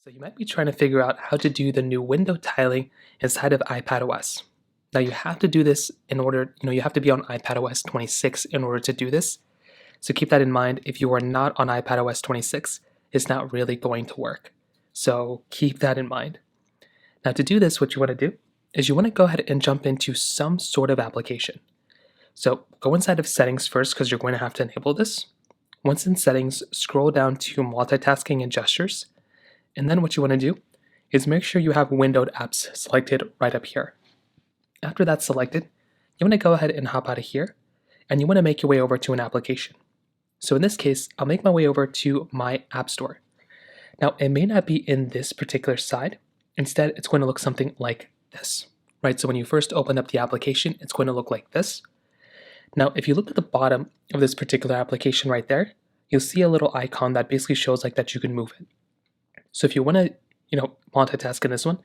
So you might be trying to figure out how to do the new window tiling inside of iPadOS. Now you have to do this in order, you have to be on iPadOS 26 in order to do this. So keep that in mind. If you are not on iPadOS 26, it's not really going to work. So keep that in mind. Now to do this, what you want to do is you want to go ahead and jump into some sort of application. So go inside of settings first because you're going to have to enable this. Once in settings, scroll down to multitasking and gestures. And then what you want to do is make sure you have windowed apps selected right up here. After that's selected, you want to go ahead and hop out of here, and you want to make your way over to an application. So in this case, I'll make my way over to my App Store. Now, it may not be in this particular side. Instead, it's going to look something like this, right? So when you first open up the application, it's going to look like this. Now, if you look at the bottom of this particular application right there, you'll see a little icon that basically shows like that you can move it. So if you want to, multitask in this one,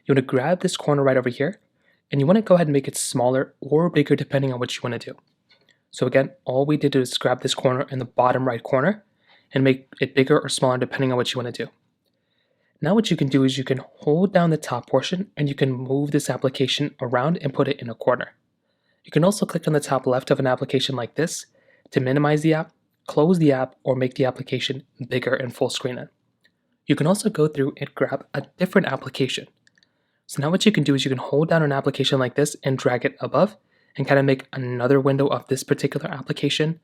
you want to grab this corner right over here, and you want to go ahead and make it smaller or bigger depending on what you want to do. So again, all we did is grab this corner in the bottom right corner and make it bigger or smaller depending on what you want to do. Now what you can do is you can hold down the top portion and you can move this application around and put it in a corner. You can also click on the top left of an application like this to minimize the app, close the app, or make the application bigger and full screen it. You can also go through and grab a different application. So now what you can do is you can hold down an application like this and drag it above and kind of make another window of this particular application.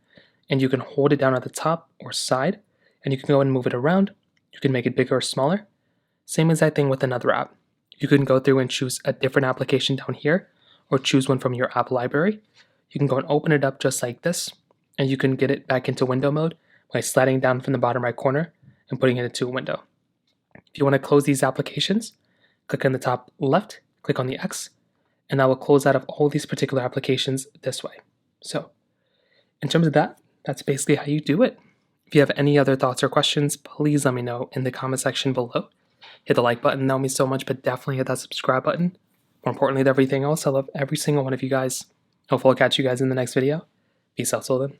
And you can hold it down at the top or side, and you can go and move it around. You can make it bigger or smaller. Same exact thing with another app. You can go through and choose a different application down here or choose one from your app library. You can go and open it up just like this, and you can get it back into window mode by sliding down from the bottom right corner and putting it into a window. If you want to close these applications, click on the top left, click on the X, and that will close out of all these particular applications this way. So in terms of that, that's basically how you do it. If you have any other thoughts or questions, please let me know in the comment section below. Hit the like button, that would mean so much, but definitely hit that subscribe button. More importantly than everything else, I love every single one of you guys. Hopefully I'll catch you guys in the next video. Peace out, till then.